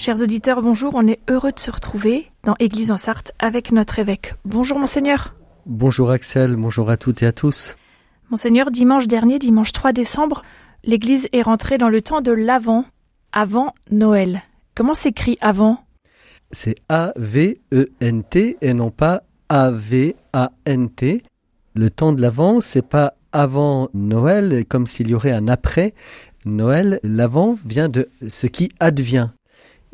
Chers auditeurs, bonjour, on est heureux de se retrouver dans Église en Sarthe avec notre évêque. Bonjour Monseigneur. Bonjour Axel, bonjour à toutes et à tous. Monseigneur, dimanche dernier, dimanche 3 décembre, l'Église est rentrée dans le temps de l'Avent, avant Noël. Comment s'écrit avant ? C'est A-V-E-N-T et non pas A-V-A-N-T. Le temps de l'Avent, c'est pas avant Noël, comme s'il y aurait un après Noël. L'Avent vient de ce qui advient.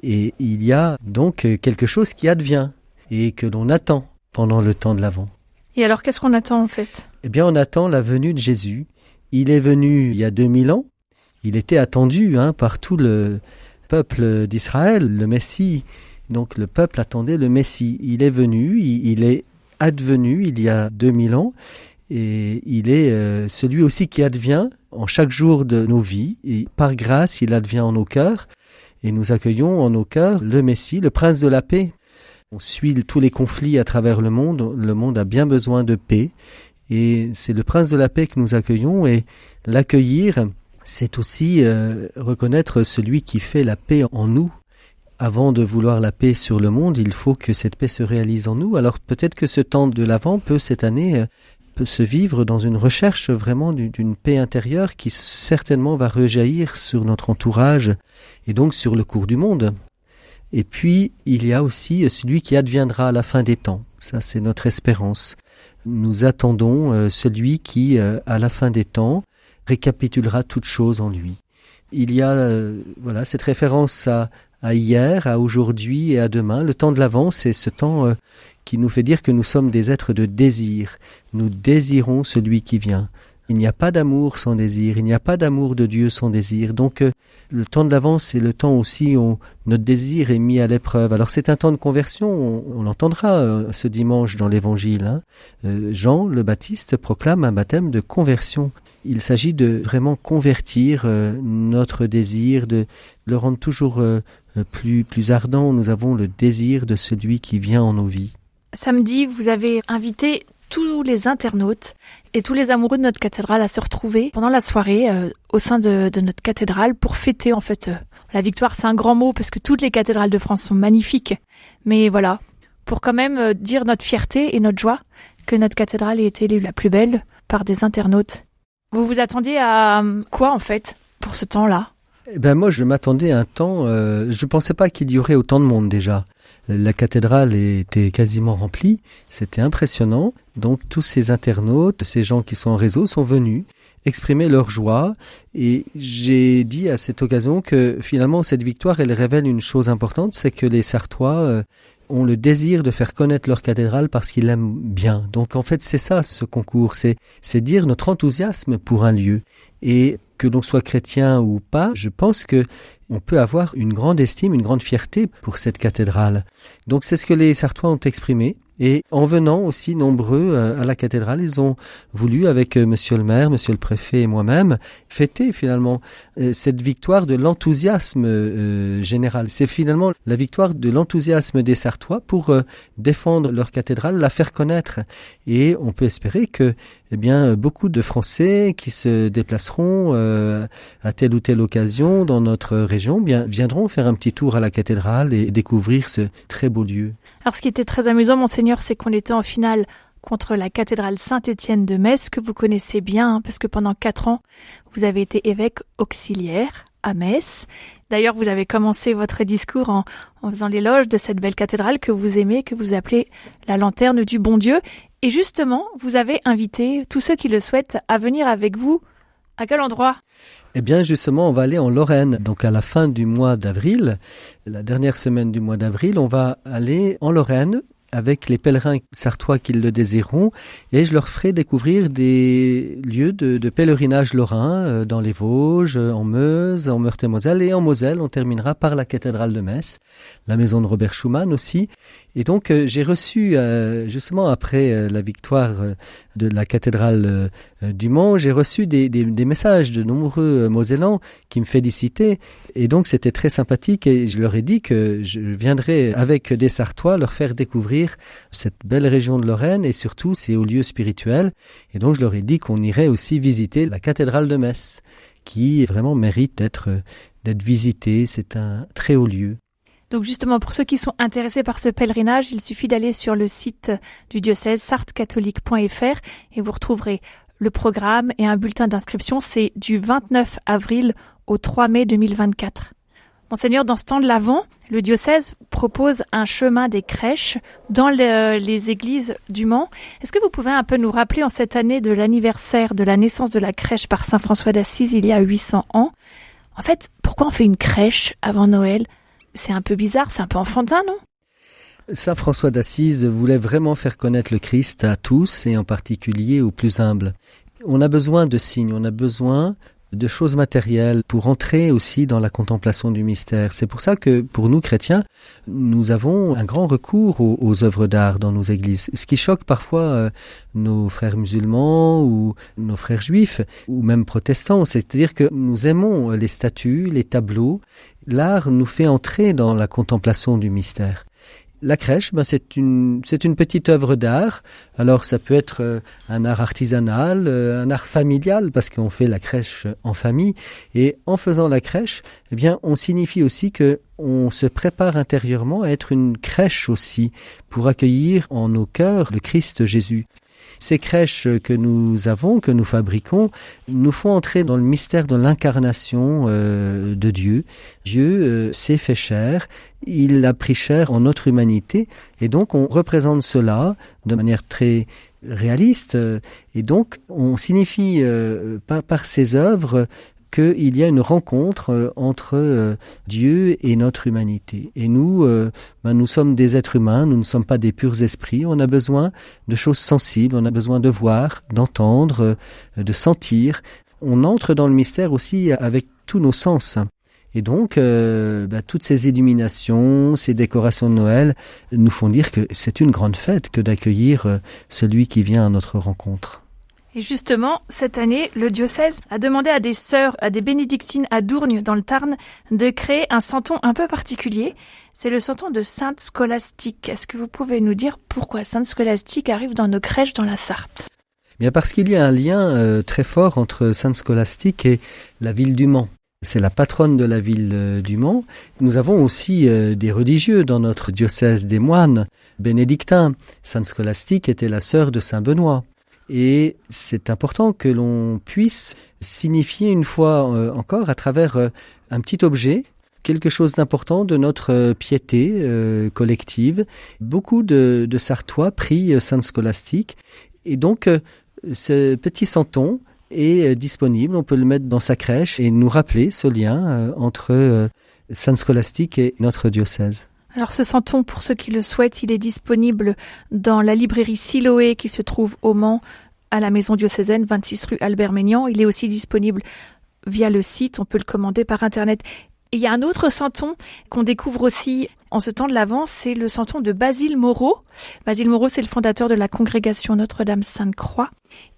Et il y a donc quelque chose qui advient et que l'on attend pendant le temps de l'Avent. Et alors, qu'est-ce qu'on attend en fait ? Eh bien, on attend la venue de Jésus. Il est venu il y a 2000 ans. Il était attendu par tout le peuple d'Israël, le Messie. Donc, le peuple attendait le Messie. Il est venu, il est advenu il y a 2000 ans. Et il est celui aussi qui advient en chaque jour de nos vies. Et par grâce, il advient en nos cœurs. Et nous accueillons en nos cœurs le Messie, le Prince de la paix. On suit tous les conflits à travers le monde. Le monde a bien besoin de paix. Et c'est le Prince de la paix que nous accueillons. Et l'accueillir, c'est aussi reconnaître celui qui fait la paix en nous. Avant de vouloir la paix sur le monde, il faut que cette paix se réalise en nous. Alors peut-être que ce temps de l'Avent peut cette année peut se vivre dans une recherche vraiment d'une paix intérieure qui certainement va rejaillir sur notre entourage et donc sur le cours du monde. Et puis, il y a aussi celui qui adviendra à la fin des temps. Ça, c'est notre espérance. Nous attendons celui qui, à la fin des temps, récapitulera toutes choses en lui. Il y a cette référence à hier, à aujourd'hui et à demain. Le temps de l'Avent, c'est ce temps qui nous fait dire que nous sommes des êtres de désir. Nous désirons celui qui vient. Il n'y a pas d'amour sans désir, il n'y a pas d'amour de Dieu sans désir. Donc le temps de l'Avent, c'est le temps aussi où notre désir est mis à l'épreuve. Alors c'est un temps de conversion, on l'entendra ce dimanche dans l'Évangile. Jean le Baptiste proclame un baptême de conversion. Il s'agit de vraiment convertir notre désir, de le rendre toujours plus ardent. Nous avons le désir de celui qui vient en nos vies. Samedi, vous avez invité tous les internautes et tous les amoureux de notre cathédrale à se retrouver pendant la soirée au sein de notre cathédrale pour fêter en fait la victoire. C'est un grand mot parce que toutes les cathédrales de France sont magnifiques. Mais voilà, pour quand même dire notre fierté et notre joie que notre cathédrale ait été élue la plus belle par des internautes. Vous vous attendiez à quoi en fait pour ce temps-là ? Moi je m'attendais à un temps, je pensais pas qu'il y aurait autant de monde déjà. La cathédrale était quasiment remplie, c'était impressionnant. Donc tous ces internautes, ces gens qui sont en réseau sont venus exprimer leur joie. Et j'ai dit à cette occasion que finalement cette victoire, elle révèle une chose importante, c'est que les Sarthois ont le désir de faire connaître leur cathédrale parce qu'ils l'aiment bien. Donc en fait c'est ça ce concours, c'est dire notre enthousiasme pour un lieu. Et que l'on soit chrétien ou pas, je pense que on peut avoir une grande estime, une grande fierté pour cette cathédrale. Donc c'est ce que les Sarthois ont exprimé. Et en venant aussi nombreux à la cathédrale, ils ont voulu, avec monsieur le maire, monsieur le préfet et moi-même, fêter finalement cette victoire de l'enthousiasme général. C'est finalement la victoire de l'enthousiasme des Sarthois pour défendre leur cathédrale, la faire connaître. Et on peut espérer que beaucoup de Français qui se déplaceront à telle ou telle occasion dans notre région viendront faire un petit tour à la cathédrale et découvrir ce très beau lieu. Alors ce qui était très amusant, Monseigneur, c'est qu'on était en finale contre la cathédrale Saint-Étienne de Metz, que vous connaissez bien, parce que pendant 4 ans, vous avez été évêque auxiliaire à Metz. D'ailleurs, vous avez commencé votre discours en faisant l'éloge de cette belle cathédrale que vous aimez, que vous appelez la lanterne du bon Dieu. Et justement, vous avez invité tous ceux qui le souhaitent à venir avec vous. À quel endroit ? Justement, on va aller en Lorraine. Donc à la fin du mois d'avril, la dernière semaine du mois d'avril, on va aller en Lorraine avec les pèlerins sarthois qui le désireront, et je leur ferai découvrir des lieux de pèlerinage lorrain dans les Vosges, en Meuse, en Meurthe-et-Moselle, et en Moselle, on terminera par la cathédrale de Metz, la maison de Robert Schumann aussi. Et donc j'ai reçu, justement après la victoire de la cathédrale du Mans, j'ai reçu des messages de nombreux Mosellans qui me félicitaient, et donc c'était très sympathique, et je leur ai dit que je viendrais avec des Sarthois leur faire découvrir cette belle région de Lorraine et surtout ces hauts lieux spirituels. Et donc je leur ai dit qu'on irait aussi visiter la cathédrale de Metz, qui vraiment mérite d'être visitée. C'est un très haut lieu. Donc justement, pour ceux qui sont intéressés par ce pèlerinage, il suffit d'aller sur le site du diocèse sarthe-catholique.fr et vous retrouverez le programme et un bulletin d'inscription. C'est du 29 avril au 3 mai 2024. Monseigneur, dans ce temps de l'Avent, le diocèse propose un chemin des crèches dans les églises du Mans. Est-ce que vous pouvez un peu nous rappeler en cette année de l'anniversaire de la naissance de la crèche par Saint François d'Assise il y a 800 ans? En fait, pourquoi on fait une crèche avant Noël? C'est un peu bizarre, c'est un peu enfantin, non? Saint François d'Assise voulait vraiment faire connaître le Christ à tous et en particulier aux plus humbles. On a besoin de signes, on a besoin de choses matérielles pour entrer aussi dans la contemplation du mystère. C'est pour ça que pour nous chrétiens, nous avons un grand recours aux œuvres d'art dans nos églises. Ce qui choque parfois nos frères musulmans ou nos frères juifs ou même protestants, c'est-à-dire que nous aimons les statues, les tableaux. L'art nous fait entrer dans la contemplation du mystère. La crèche, c'est une petite œuvre d'art. Alors ça peut être un art artisanal, un art familial, parce qu'on fait la crèche en famille. Et en faisant la crèche, eh bien, on signifie aussi que on se prépare intérieurement à être une crèche aussi, pour accueillir en nos cœurs le Christ Jésus. Ces crèches que nous avons, que nous fabriquons, nous font entrer dans le mystère de l'incarnation de Dieu. Dieu s'est fait chair, il a pris chair en notre humanité, et donc on représente cela de manière très réaliste, et donc on signifie par ces œuvres qu'il y a une rencontre entre Dieu et notre humanité. Et nous, nous sommes des êtres humains, nous ne sommes pas des purs esprits, on a besoin de choses sensibles, on a besoin de voir, d'entendre, de sentir. On entre dans le mystère aussi avec tous nos sens. Et donc, toutes ces illuminations, ces décorations de Noël nous font dire que c'est une grande fête que d'accueillir celui qui vient à notre rencontre. Et justement, cette année, le diocèse a demandé à des sœurs, à des bénédictines à Dourgne, dans le Tarn, de créer un santon un peu particulier. C'est le santon de Sainte Scolastique. Est-ce que vous pouvez nous dire pourquoi Sainte Scolastique arrive dans nos crèches dans la Sarthe? Bien parce qu'il y a un lien très fort entre Sainte Scolastique et la ville du Mans. C'est la patronne de la ville du Mans. Nous avons aussi des religieux dans notre diocèse, des moines bénédictins. Sainte Scolastique était la sœur de Saint Benoît. Et c'est important que l'on puisse signifier une fois encore à travers un petit objet quelque chose d'important de notre piété collective. Beaucoup de Sartois prient Sainte Scolastique et donc ce petit santon est disponible, on peut le mettre dans sa crèche et nous rappeler ce lien entre Sainte Scolastique et notre diocèse. Alors ce santon, pour ceux qui le souhaitent, il est disponible dans la librairie Siloé qui se trouve au Mans, à la maison diocésaine, 26 rue Albert-Maignan. Il est aussi disponible via le site, on peut le commander par internet. Et il y a un autre santon qu'on découvre aussi en ce temps de l'Avent, c'est le santon de Basile Moreau. Basile Moreau, c'est le fondateur de la congrégation Notre-Dame-Sainte-Croix.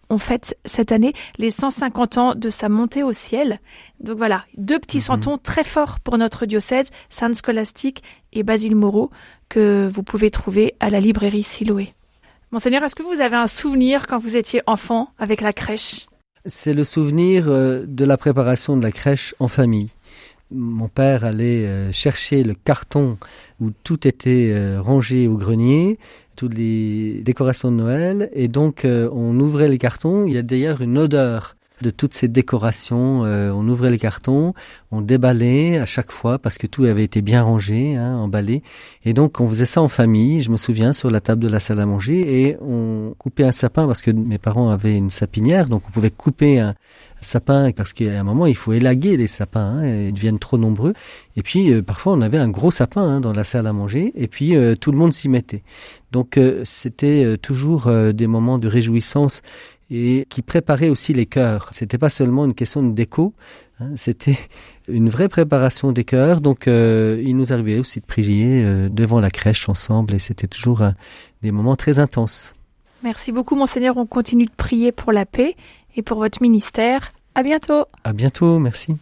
On fête cette année les 150 ans de sa montée au ciel. Donc voilà, deux petits santons très forts pour notre diocèse, Sainte Scolastique et Basile Moreau, que vous pouvez trouver à la librairie Siloé. Monseigneur, est-ce que vous avez un souvenir quand vous étiez enfant avec la crèche? C'est le souvenir de la préparation de la crèche en famille. Mon père allait chercher le carton où tout était rangé au grenier, toutes les décorations de Noël, et donc on ouvrait les cartons. Il y a d'ailleurs une odeur de toutes ces décorations. On ouvrait les cartons, on déballait à chaque fois parce que tout avait été bien rangé, emballé. Et donc on faisait ça en famille, je me souviens, sur la table de la salle à manger, et on coupait un sapin parce que mes parents avaient une sapinière, donc on pouvait couper un sapin parce qu'à un moment il faut élaguer les sapins, ils deviennent trop nombreux. Et puis parfois on avait un gros sapin dans la salle à manger, et puis tout le monde s'y mettait. Donc c'était toujours des moments de réjouissance et qui préparaient aussi les cœurs. C'était pas seulement une question de déco, c'était une vraie préparation des cœurs. Donc il nous arrivait aussi de prier devant la crèche ensemble, et c'était toujours des moments très intenses. Merci beaucoup, Monseigneur. On continue de prier pour la paix et pour votre ministère. À bientôt. À bientôt, merci.